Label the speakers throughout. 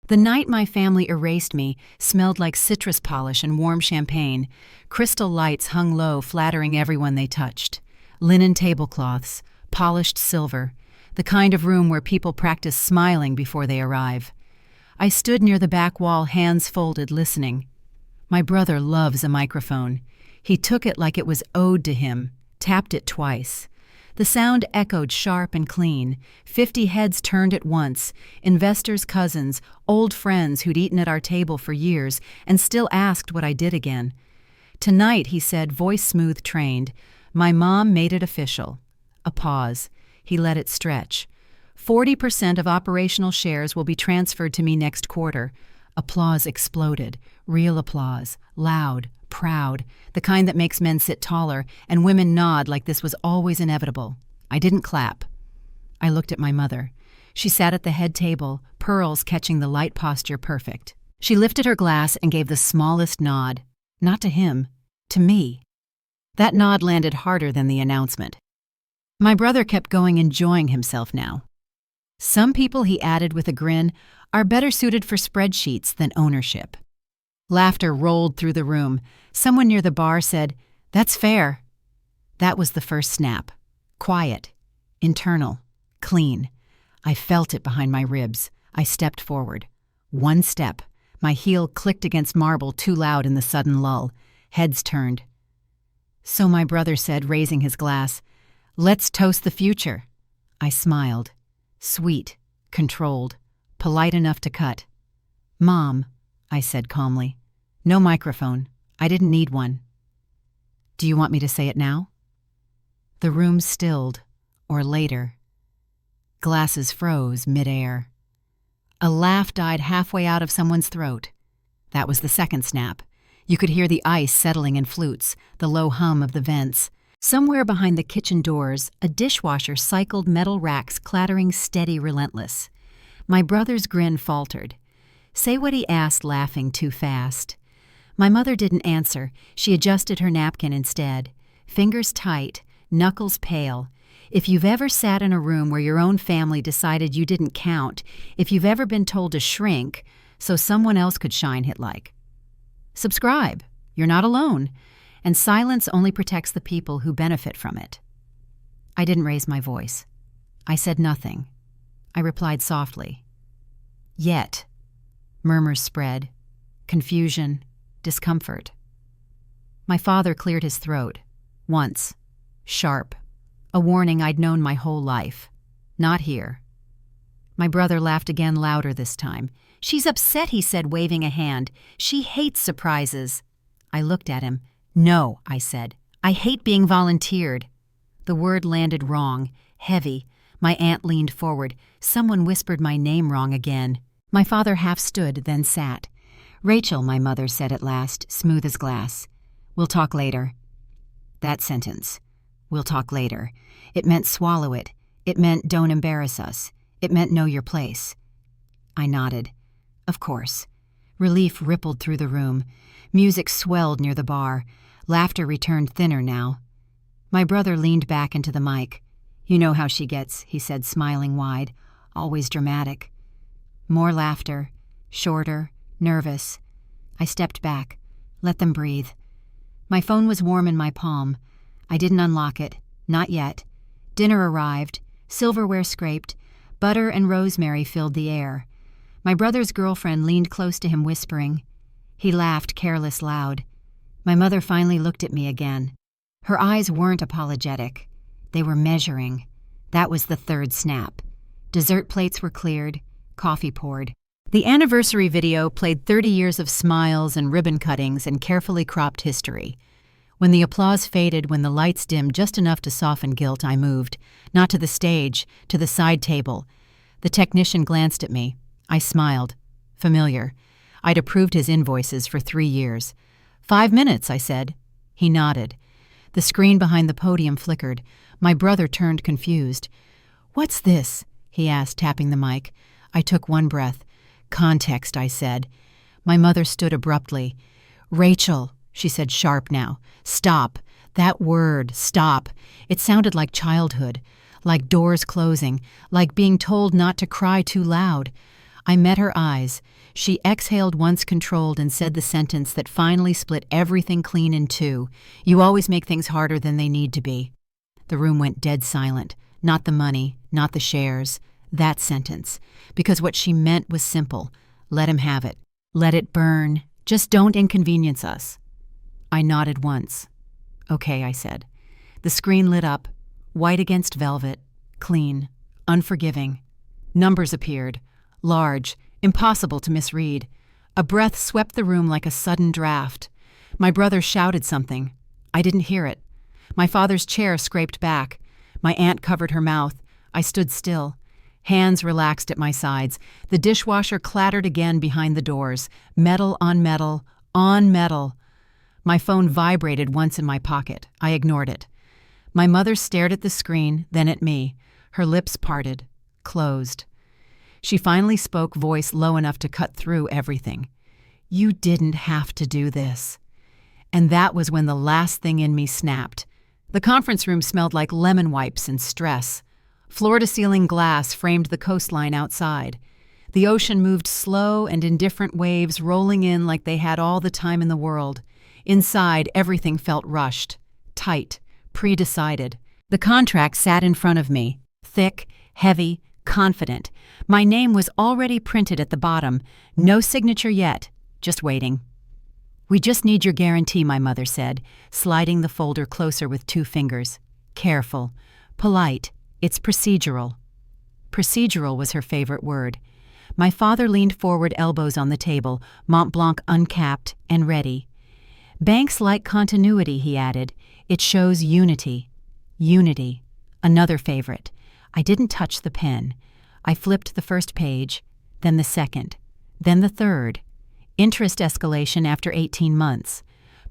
Speaker 1: The night my family erased me smelled like citrus polish and warm champagne. Crystal lights hung low, flattering everyone they touched. Linen tablecloths, polished silver, the kind of room where people practice smiling before they arrive. I stood near the back wall, hands folded, listening. My brother loves a microphone. He took it like it was owed to him, tapped it twice. The sound echoed sharp and clean. 50 heads turned at once, investors' cousins, old friends who'd eaten at our table for years and still asked what I did again. Tonight, he said, voice smooth, trained, my mom made it official. A pause. He let it stretch. 40% of operational shares will be transferred to me next quarter. Applause exploded. Real applause. Loud. Proud, the kind that makes men sit taller and women nod like this was always inevitable. I didn't clap. I looked at my mother. She sat at the head table, pearls catching the light posture perfect. She lifted her glass and gave the smallest nod. Not to him, to me. That nod landed harder than the announcement. My brother kept going, enjoying himself now. Some people, he added with a grin, are better suited for spreadsheets than ownership. Laughter rolled through the room. Someone near the bar said, "That's fair." That was the first snap. Quiet. Internal. Clean. I felt it behind my ribs. I stepped forward. One step. My heel clicked against marble, too loud in the sudden lull. Heads turned. So my brother said, raising his glass, "Let's toast the future." I smiled. Sweet. Controlled. Polite enough to cut. "Mom," I said calmly. "No microphone. I didn't need one." "Do you want me to say it now?" The room stilled, or later. Glasses froze midair. A laugh died halfway out of someone's throat. That was the second snap. You could hear the ice settling in flutes, the low hum of the vents. Somewhere behind the kitchen doors, a dishwasher cycled metal racks clattering steady, relentless. My brother's grin faltered. Say what he asked, laughing too fast. My mother didn't answer. She adjusted her napkin instead. Fingers tight, knuckles pale. If you've ever sat in a room where your own family decided you didn't count, if you've ever been told to shrink so someone else could shine, hit like. Subscribe. You're not alone. And silence only protects the people who benefit from it. I didn't raise my voice. I said nothing. I replied softly. Yet. Murmurs spread. Confusion. Discomfort. My father cleared his throat. Once. Sharp. A warning I'd known my whole life. Not here. My brother laughed again, louder this time. "She's upset," he said, waving a hand. "She hates surprises." I looked at him. "No," I said. "I hate being volunteered." The word landed wrong, heavy. My aunt leaned forward. Someone whispered my name wrong again. My father half stood, then sat. "Rachel," my mother said at last, smooth as glass. "We'll talk later." That sentence. "We'll talk later." It meant swallow it. It meant don't embarrass us. It meant know your place. I nodded. Of course. Relief rippled through the room. Music swelled near the bar. Laughter returned thinner now. My brother leaned back into the mic. "You know how she gets," he said, smiling wide. "Always dramatic." More laughter. Shorter. Nervous. I stepped back. Let them breathe. My phone was warm in my palm. I didn't unlock it. Not yet. Dinner arrived. Silverware scraped. Butter and rosemary filled the air. My brother's girlfriend leaned close to him, whispering. He laughed, careless, loud. My mother finally looked at me again. Her eyes weren't apologetic. They were measuring. That was the third snap. Dessert plates were cleared. Coffee poured. The anniversary video played 30 years of smiles and ribbon cuttings and carefully cropped history. When the applause faded, when the lights dimmed just enough to soften guilt, I moved. Not to the stage, to the side table. The technician glanced at me. I smiled. Familiar. I'd approved his invoices for 3 years. 5 minutes, I said. He nodded. The screen behind the podium flickered. My brother turned confused. "What's this?" he asked, tapping the mic. I took one breath. "Context," I said. My mother stood abruptly. "Rachel," she said, sharp now. "Stop. That word, stop. It sounded like childhood, like doors closing, like being told not to cry too loud. I met her eyes. She exhaled once controlled and said the sentence that finally split everything clean in two. You always make things harder than they need to be. The room went dead silent. Not the money, not the shares. That sentence. Because what she meant was simple. Let him have it. Let it burn. Just don't inconvenience us. I nodded once. Okay, I said. The screen lit up. White against velvet. Clean. Unforgiving. Numbers appeared. Large. Impossible to misread. A breath swept the room like a sudden draft. My brother shouted something. I didn't hear it. My father's chair scraped back. My aunt covered her mouth. I stood still. Hands relaxed at my sides. The dishwasher clattered again behind the doors. Metal on metal, on metal. My phone vibrated once in my pocket. I ignored it. My mother stared at the screen, then at me. Her lips parted, closed. She finally spoke, voice low enough to cut through everything. You didn't have to do this. And that was when the last thing in me snapped. The conference room smelled like lemon wipes and stress. Floor-to-ceiling glass framed the coastline outside. The ocean moved slow and in different waves, rolling in like they had all the time in the world. Inside, everything felt rushed, tight, pre-decided. The contract sat in front of me, thick, heavy, confident. My name was already printed at the bottom. No signature yet, just waiting. We just need your guarantee, my mother said, sliding the folder closer with 2 fingers. Careful, polite, it's procedural. Procedural was her favorite word. My father leaned forward, elbows on the table, Mont Blanc uncapped and ready. Banks like continuity, he added. It shows unity. Unity. Another favorite. I didn't touch the pen. I flipped the first page, then the second, then the third. Interest escalation after 18 months.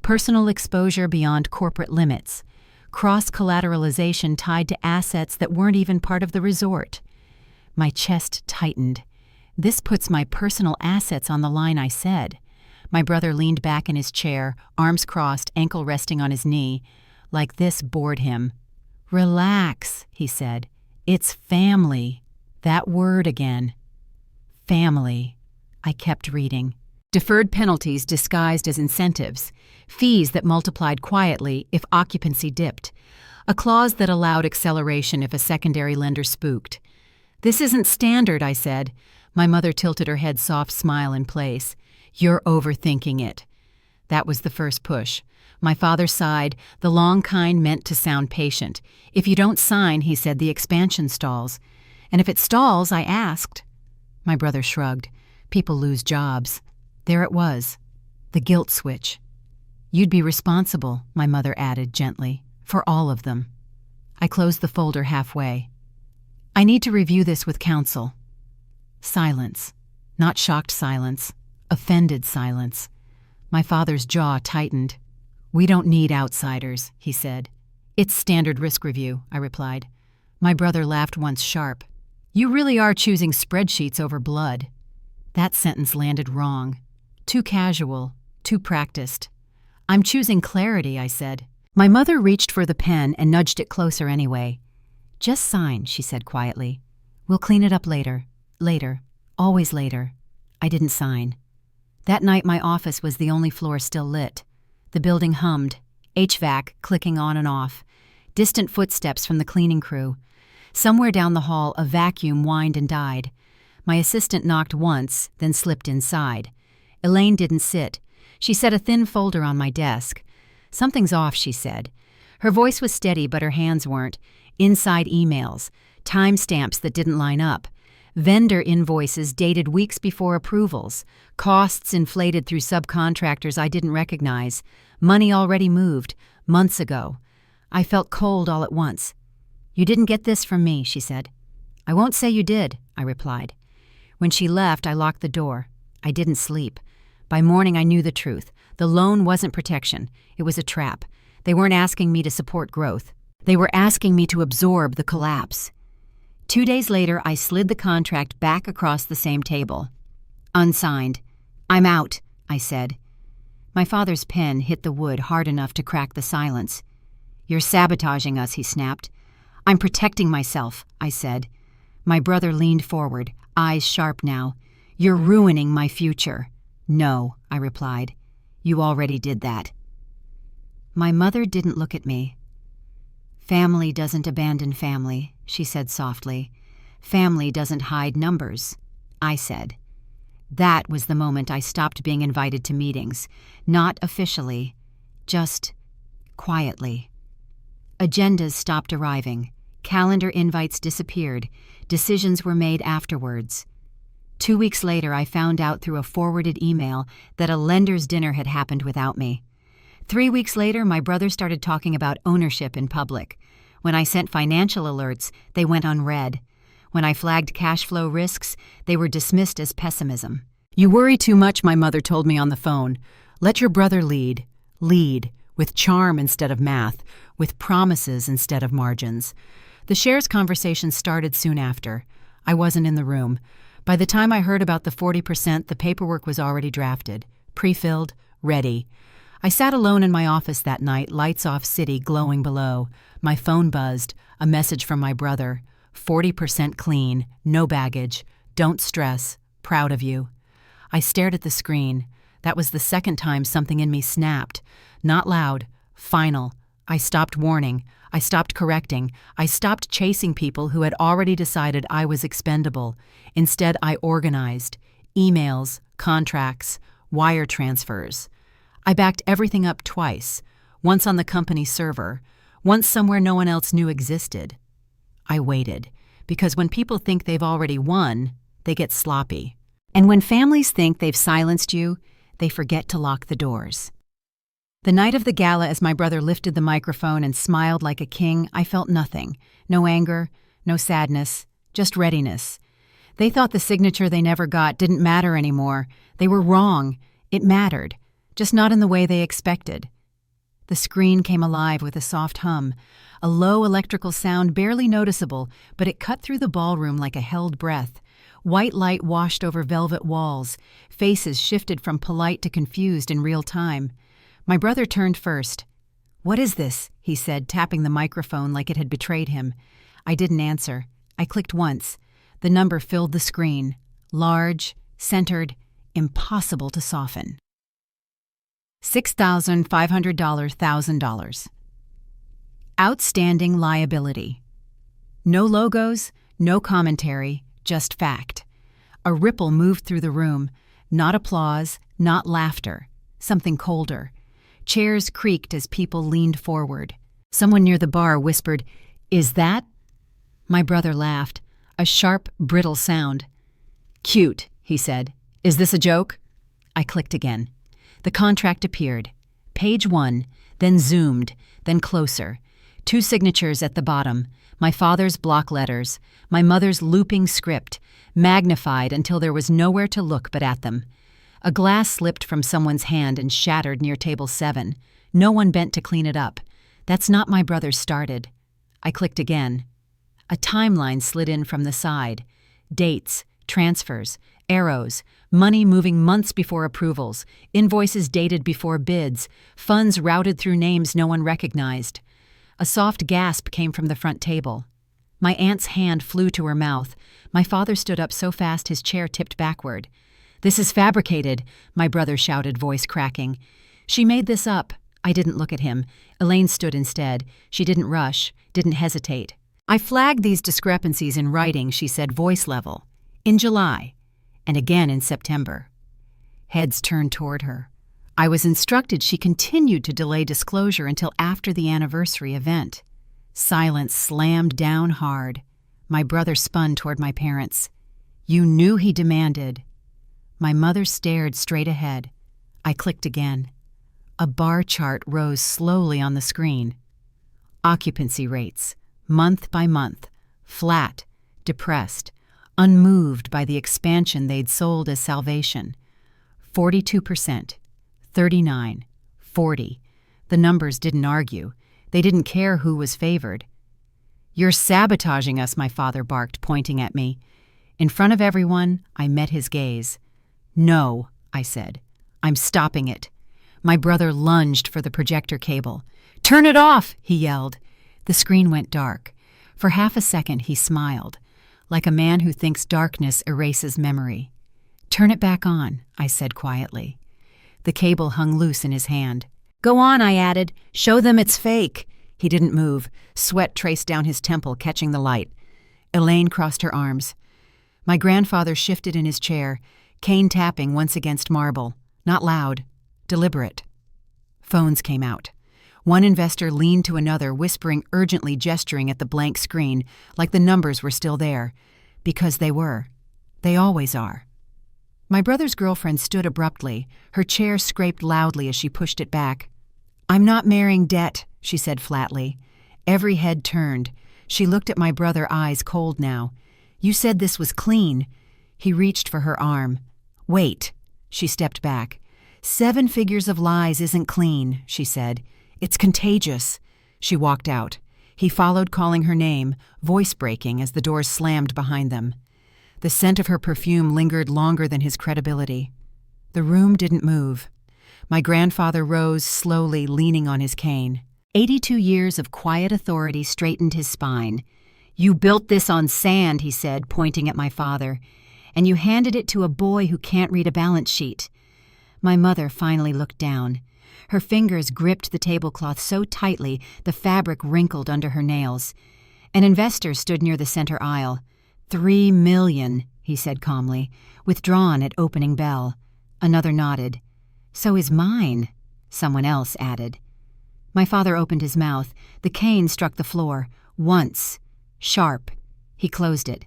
Speaker 1: Personal exposure beyond corporate limits. Cross-collateralization tied to assets that weren't even part of the resort. My chest tightened. This puts my personal assets on the line, I said. My brother leaned back in his chair, arms crossed, ankle resting on his knee. Like this bored him. Relax, he said. It's family. That word again. Family. I kept reading. Deferred penalties disguised as incentives. Fees that multiplied quietly if occupancy dipped. A clause that allowed acceleration if a secondary lender spooked. This isn't standard, I said. My mother tilted her head, soft smile in place. You're overthinking it. That was the first push. My father sighed, the long kind meant to sound patient. If you don't sign, he said, the expansion stalls. And if it stalls, I asked. My brother shrugged. People lose jobs. There it was. The guilt switch. You'd be responsible, my mother added gently, for all of them. I closed the folder halfway. I need to review this with counsel. Silence. Not shocked silence. Offended silence. My father's jaw tightened. We don't need outsiders, he said. It's standard risk review, I replied. My brother laughed once sharp. You really are choosing spreadsheets over blood. That sentence landed wrong. Too casual, too practiced. I'm choosing clarity, I said. My mother reached for the pen and nudged it closer anyway. Just sign, she said quietly. We'll clean it up later. Later. Always later. I didn't sign. That night my office was the only floor still lit. The building hummed, HVAC clicking on and off. Distant footsteps from the cleaning crew. Somewhere down the hall, a vacuum whined and died. My assistant knocked once, then slipped inside. Elaine didn't sit. She set a thin folder on my desk. Something's off, she said. Her voice was steady, but her hands weren't. Inside emails, timestamps that didn't line up. Vendor invoices dated weeks before approvals. Costs inflated through subcontractors I didn't recognize. Money already moved, months ago. I felt cold all at once. You didn't get this from me, she said. I won't say you did, I replied. When she left, I locked the door. I didn't sleep. By morning, I knew the truth. The loan wasn't protection. It was a trap. They weren't asking me to support growth. They were asking me to absorb the collapse. 2 days later, I slid the contract back across the same table. Unsigned. I'm out, I said. My father's pen hit the wood hard enough to crack the silence. You're sabotaging us, he snapped. I'm protecting myself, I said. My brother leaned forward, eyes sharp now. "You're ruining my future." "No," I replied. "You already did that." My mother didn't look at me. "Family doesn't abandon family," she said softly. "Family doesn't hide numbers," I said. That was the moment I stopped being invited to meetings, not officially, just quietly. Agendas stopped arriving. Calendar invites disappeared. Decisions were made afterwards. 2 weeks later, I found out through a forwarded email that a lender's dinner had happened without me. 3 weeks later, my brother started talking about ownership in public. When I sent financial alerts, they went unread. When I flagged cash flow risks, they were dismissed as pessimism. "You worry too much," my mother told me on the phone. "Let your brother lead. Lead, with charm instead of math, with promises instead of margins." The shares conversation started soon after. I wasn't in the room. By the time I heard about the 40%, the paperwork was already drafted, pre-filled, ready. I sat alone in my office that night, lights off, city glowing below. My phone buzzed, a message from my brother. 40% clean, no baggage, don't stress, proud of you. I stared at the screen. That was the second time something in me snapped. Not loud, final. I stopped warning. I stopped correcting. I stopped chasing people who had already decided I was expendable. Instead, I organized. Emails, contracts, wire transfers. I backed everything up twice, once on the company server, once somewhere no one else knew existed. I waited, because when people think they've already won, they get sloppy. And when families think they've silenced you, they forget to lock the doors. The night of the gala, as my brother lifted the microphone and smiled like a king, I felt nothing. No anger, no sadness, just readiness. They thought the signature they never got didn't matter anymore. They were wrong. It mattered, just not in the way they expected. The screen came alive with a soft hum, a low electrical sound barely noticeable, but it cut through the ballroom like a held breath. White light washed over velvet walls. Faces shifted from polite to confused in real time. My brother turned first. "What is this?" he said, tapping the microphone like it had betrayed him. I didn't answer. I clicked once. The number filled the screen. Large, centered, impossible to soften. $6,500. Outstanding liability. No logos, no commentary, just fact. A ripple moved through the room. Not applause, not laughter. Something colder. Chairs creaked as people leaned forward. Someone near the bar whispered, "Is that?" My brother laughed. A sharp, brittle sound. "Cute," he said. "Is this a joke?" I clicked again. The contract appeared. Page 1, then zoomed, then closer. 2 signatures at the bottom. My father's block letters, my mother's looping script, magnified until there was nowhere to look but at them. A glass slipped from someone's hand and shattered near table 7. No one bent to clean it up. That's not my brother's started. I clicked again. A timeline slid in from the side. Dates, transfers, arrows, money moving months before approvals, invoices dated before bids, funds routed through names no one recognized. A soft gasp came from the front table. My aunt's hand flew to her mouth. My father stood up so fast his chair tipped backward. "This is fabricated," my brother shouted, voice cracking. "She made this up." I didn't look at him. Elaine stood instead. She didn't rush, didn't hesitate. "I flagged these discrepancies in writing," she said, voice level. "In July, and again in September." Heads turned toward her. I was instructed she continued to delay disclosure until after the anniversary event. Silence slammed down hard. My brother spun toward my parents. "You knew," he demanded. My mother stared straight ahead. I clicked again. A bar chart rose slowly on the screen. Occupancy rates, month by month, flat, depressed, unmoved by the expansion they'd sold as salvation. 42%, 39, 40. The numbers didn't argue. They didn't care who was favored. "You're sabotaging us," my father barked, pointing at me. In front of everyone, I met his gaze. "No," I said. "I'm stopping it." My brother lunged for the projector cable. "Turn it off!" he yelled. The screen went dark. For half a second he smiled, like a man who thinks darkness erases memory. "Turn it back on," I said quietly. The cable hung loose in his hand. "Go on," I added. "Show them it's fake." He didn't move. Sweat traced down his temple, catching the light. Elaine crossed her arms. My grandfather shifted in his chair, cane tapping once against marble. Not loud, deliberate. Phones came out. One investor leaned to another, whispering, urgently gesturing at the blank screen, like the numbers were still there. Because they were. They always are. My brother's girlfriend stood abruptly. Her chair scraped loudly as she pushed it back. "I'm not marrying debt," she said flatly. Every head turned. She looked at my brother, eyes cold now. "You said this was clean." He reached for her arm. "Wait." She stepped back. "7 figures of lies isn't clean," she said. "It's contagious." She walked out. He followed, calling her name, voice breaking as the doors slammed behind them. The scent of her perfume lingered longer than his credibility. The room didn't move. My grandfather rose slowly, leaning on his cane. 82 years of quiet authority straightened his spine. "You built this on sand," he said, pointing at my father, "and you handed it to a boy who can't read a balance sheet." My mother finally looked down. Her fingers gripped the tablecloth so tightly the fabric wrinkled under her nails. An investor stood near the center aisle. $3 million, he said calmly, withdrawn at opening bell. Another nodded. "So is mine," someone else added. My father opened his mouth. The cane struck the floor. Once. Sharp. He closed it.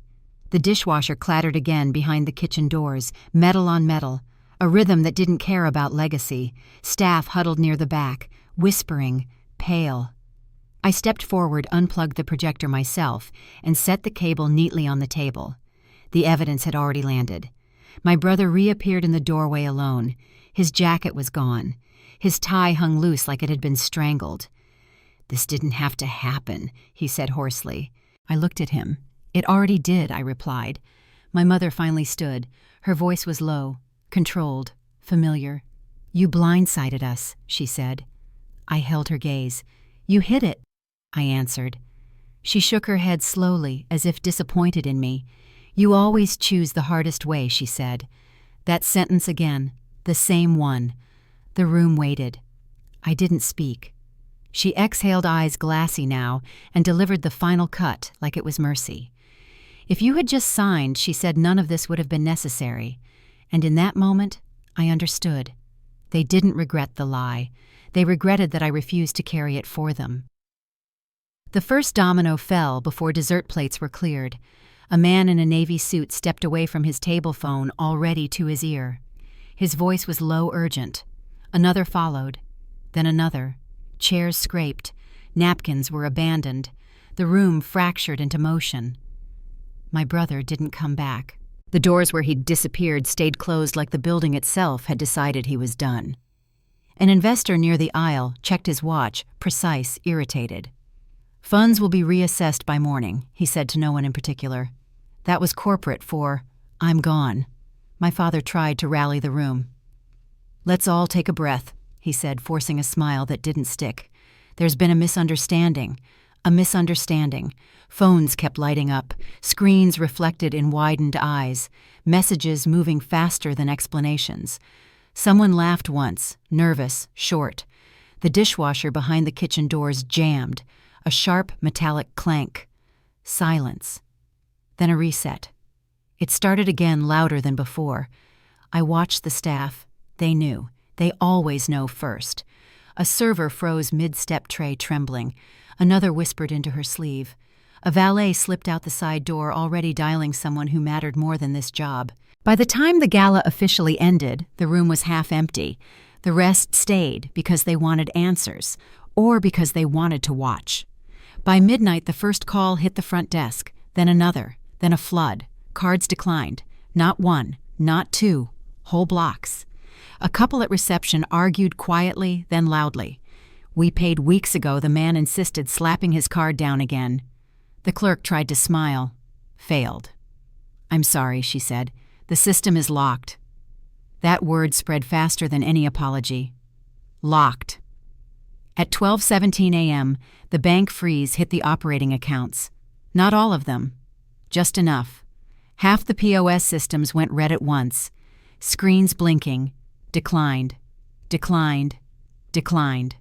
Speaker 1: The dishwasher clattered again behind the kitchen doors, metal on metal, a rhythm that didn't care about legacy. Staff huddled near the back, whispering, pale. I stepped forward, unplugged the projector myself, and set the cable neatly on the table. The evidence had already landed. My brother reappeared in the doorway alone. His jacket was gone. His tie hung loose like it had been strangled. "This didn't have to happen," he said hoarsely. I looked at him. "It already did," I replied. My mother finally stood. Her voice was low, controlled, familiar. "You blindsided us," she said. I held her gaze. "You hid it," I answered. She shook her head slowly, as if disappointed in me. "You always choose the hardest way," she said. That sentence again, the same one. The room waited. I didn't speak. She exhaled, eyes glassy now, and delivered the final cut like it was mercy. "If you had just signed," she said, "none of this would have been necessary." And in that moment, I understood. They didn't regret the lie. They regretted that I refused to carry it for them. The first domino fell before dessert plates were cleared. A man in a navy suit stepped away from his table phone, already to his ear. His voice was low, urgent. Another followed. Then another. Chairs scraped. Napkins were abandoned. The room fractured into motion. My brother didn't come back. The doors where he'd disappeared stayed closed like the building itself had decided he was done. An investor near the aisle checked his watch, precise, irritated. "Funds will be reassessed by morning," he said to no one in particular. That was corporate for, "I'm gone." My father tried to rally the room. "Let's all take a breath," he said, forcing a smile that didn't stick. "There's been a misunderstanding. A misunderstanding." Phones kept lighting up, screens reflected in widened eyes, messages moving faster than explanations. Someone laughed once, nervous, short. The dishwasher behind the kitchen doors jammed, a sharp metallic clank. Silence. Then a reset. It started again, louder than before. I watched the staff. They knew. They always know first. A server froze mid-step tray, trembling. Another whispered into her sleeve. A valet slipped out the side door, already dialing someone who mattered more than this job. By the time the gala officially ended, the room was half empty. The rest stayed because they wanted answers, or because they wanted to watch. By midnight, the first call hit the front desk, then another, then a flood. Cards declined. Not one, not two, whole blocks. A couple at reception argued quietly, then loudly. "We paid weeks ago," the man insisted, slapping his card down again. The clerk tried to smile. Failed. "I'm sorry," she said. "The system is locked." That word spread faster than any apology. Locked. At 12:17 a.m., the bank freeze hit the operating accounts. Not all of them. Just enough. Half the POS systems went red at once. Screens blinking. Declined. Declined. Declined.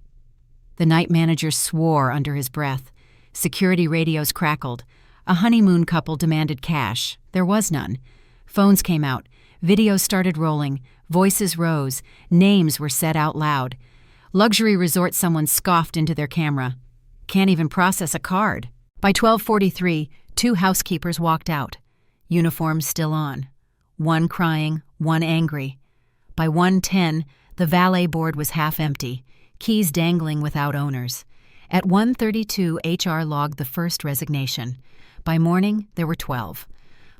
Speaker 1: The night manager swore under his breath. Security radios crackled. A honeymoon couple demanded cash. There was none. Phones came out. Videos started rolling. Voices rose. Names were said out loud. Luxury resort someone scoffed into their camera. Can't even process a card. By 12:43, 2 housekeepers walked out. Uniforms still on. One crying, one angry. By 1:10, the valet board was half empty, keys dangling without owners. At 1:32, HR logged the first resignation. By morning, there were 12.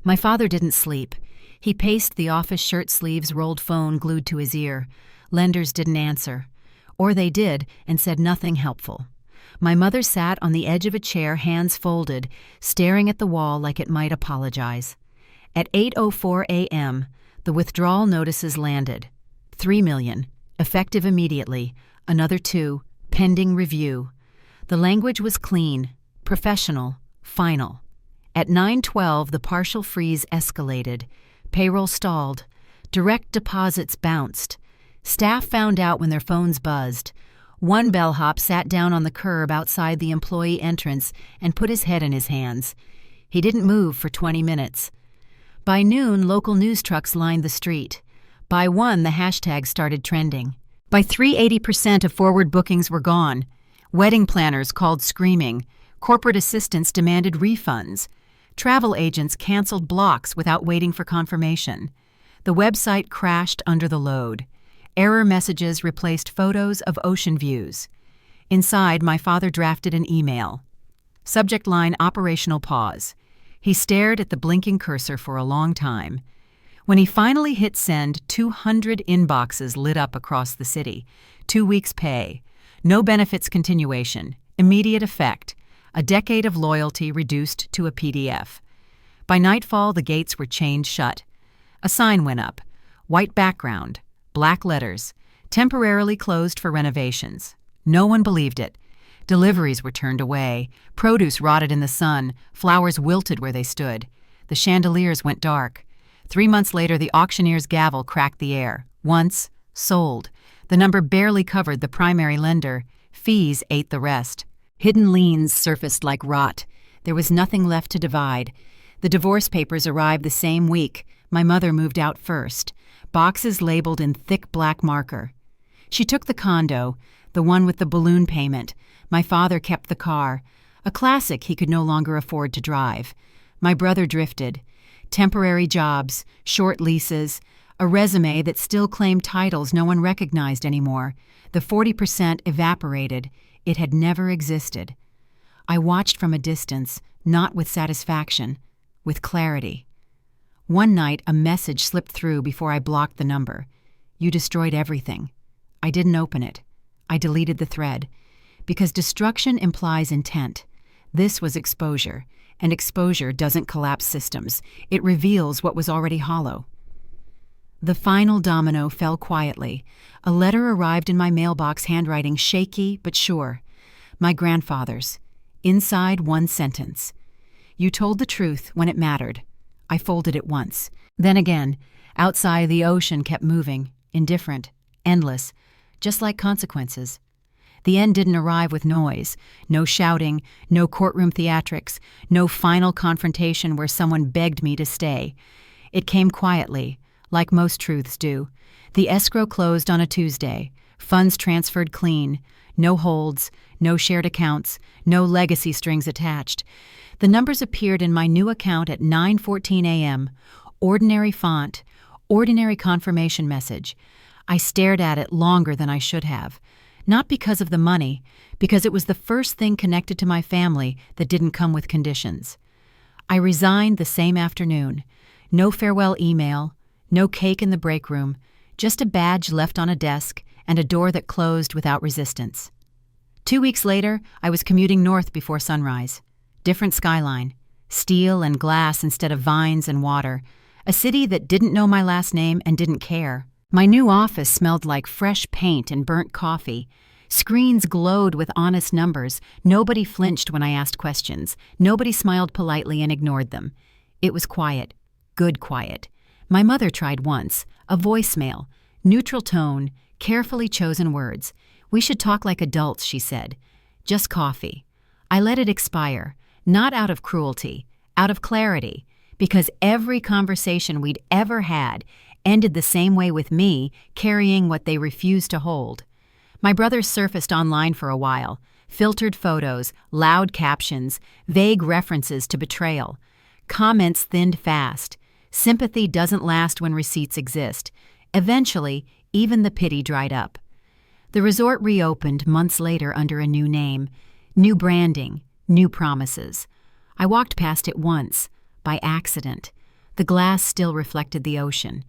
Speaker 1: My father didn't sleep. He paced the office shirt sleeves rolled phone glued to his ear. Lenders didn't answer. Or they did and said nothing helpful. My mother sat on the edge of a chair, hands folded, staring at the wall like it might apologize. At 8:04 a.m., the withdrawal notices landed. 3 million, effective immediately. Another 2, pending review. The language was clean, professional, final. At 9:12, the partial freeze escalated. Payroll stalled. Direct deposits bounced. Staff found out when their phones buzzed. One bellhop sat down on the curb outside the employee entrance and put his head in his hands. He didn't move for 20 minutes. By noon, local news trucks lined the street. By 1, the hashtag started trending. By 3, 80% of forward bookings were gone. Wedding planners called screaming. Corporate assistants demanded refunds. Travel agents canceled blocks without waiting for confirmation. The website crashed under the load. Error messages replaced photos of ocean views. Inside, my father drafted an email. Subject line: operational pause. He stared at the blinking cursor for a long time. When he finally hit send, 200 inboxes lit up across the city. 2 weeks' pay. No benefits continuation. Immediate effect. A decade of loyalty reduced to a PDF. By nightfall, the gates were chained shut. A sign went up. White background. Black letters. Temporarily closed for renovations. No one believed it. Deliveries were turned away. Produce rotted in the sun. Flowers wilted where they stood. The chandeliers went dark. 3 months later, the auctioneer's gavel cracked the air. Once, sold. The number barely covered the primary lender. Fees ate the rest. Hidden liens surfaced like rot. There was nothing left to divide. The divorce papers arrived the same week. My mother moved out first. Boxes labeled in thick black marker. She took the condo, the one with the balloon payment. My father kept the car, a classic he could no longer afford to drive. My brother drifted. Temporary jobs, short leases, a resume that still claimed titles no one recognized anymore. The 40% evaporated. It had never existed. I watched from a distance, not with satisfaction, with clarity. One night, a message slipped through before I blocked the number. You destroyed everything. I didn't open it. I deleted the thread. Because destruction implies intent. This was exposure, and exposure doesn't collapse systems. It reveals what was already hollow. The final domino fell quietly. A letter arrived in my mailbox, handwriting shaky but sure. My grandfather's. Inside, one sentence. You told the truth when it mattered. I folded it once. Then again. Outside, the ocean kept moving, indifferent, endless, just like consequences. The end didn't arrive with noise. No shouting, no courtroom theatrics, no final confrontation where someone begged me to stay. It came quietly, like most truths do. The escrow closed on a Tuesday. Funds transferred clean. No holds, no shared accounts, no legacy strings attached. The numbers appeared in my new account at 9:14 a.m. Ordinary font, ordinary confirmation message. I stared at it longer than I should have. Not because of the money, because it was the first thing connected to my family that didn't come with conditions. I resigned the same afternoon. No farewell email, no cake in the break room, just a badge left on a desk and a door that closed without resistance. 2 weeks later, I was commuting north before sunrise. Different skyline. Steel and glass instead of vines and water. A city that didn't know my last name and didn't care. My new office smelled like fresh paint and burnt coffee. Screens glowed with honest numbers. Nobody flinched when I asked questions. Nobody smiled politely and ignored them. It was quiet. Good quiet. My mother tried once, a voicemail, neutral tone, carefully chosen words. "We should talk like adults," she said. "Just coffee." I let it expire, not out of cruelty, out of clarity, because every conversation we'd ever had ended the same way with me carrying what they refused to hold. My brothers surfaced online for a while, filtered photos, loud captions, vague references to betrayal. Comments thinned fast. Sympathy doesn't last when receipts exist. Eventually, even the pity dried up. The resort reopened months later under a new name, new branding, new promises. I walked past it once, by accident. The glass still reflected the ocean.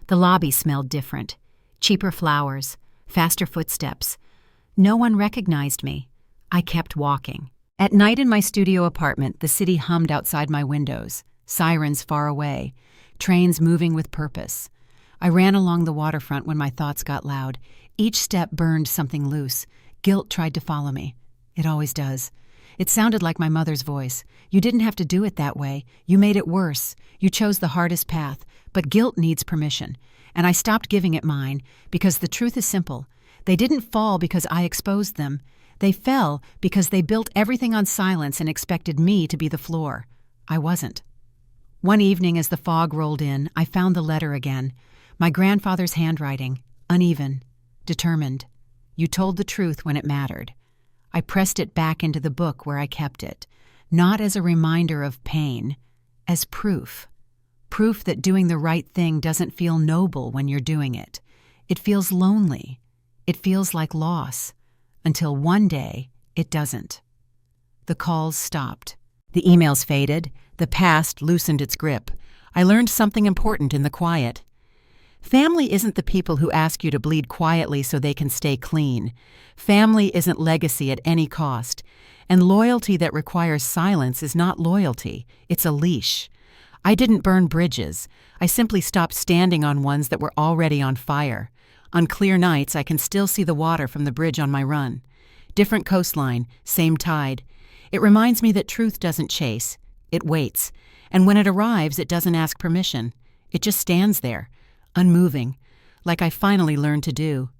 Speaker 1: The lobby smelled different. Cheaper flowers, faster footsteps. No one recognized me. I kept walking. At night in my studio apartment, the city hummed outside my windows, sirens far away, trains moving with purpose. I ran along the waterfront when my thoughts got loud. Each step burned something loose. Guilt tried to follow me. It always does. It sounded like my mother's voice. "You didn't have to do it that way. You made it worse. You chose the hardest path. But guilt needs permission." And I stopped giving it mine, because the truth is simple. They didn't fall because I exposed them. They fell because they built everything on silence and expected me to be the floor. I wasn't. One evening as the fog rolled in, I found the letter again. My grandfather's handwriting, uneven, determined. "You told the truth when it mattered." I pressed it back into the book where I kept it, not as a reminder of pain, as proof. Proof that doing the right thing doesn't feel noble when you're doing it. It feels lonely. It feels like loss. Until one day, it doesn't. The calls stopped. The emails faded. The past loosened its grip. I learned something important in the quiet. Family isn't the people who ask you to bleed quietly so they can stay clean. Family isn't legacy at any cost. And loyalty that requires silence is not loyalty. It's a leash. I didn't burn bridges. I simply stopped standing on ones that were already on fire. On clear nights, I can still see the water from the bridge on my run. Different coastline, same tide. It reminds me that truth doesn't chase. It waits. And when it arrives, it doesn't ask permission. It just stands there, unmoving, like I finally learned to do.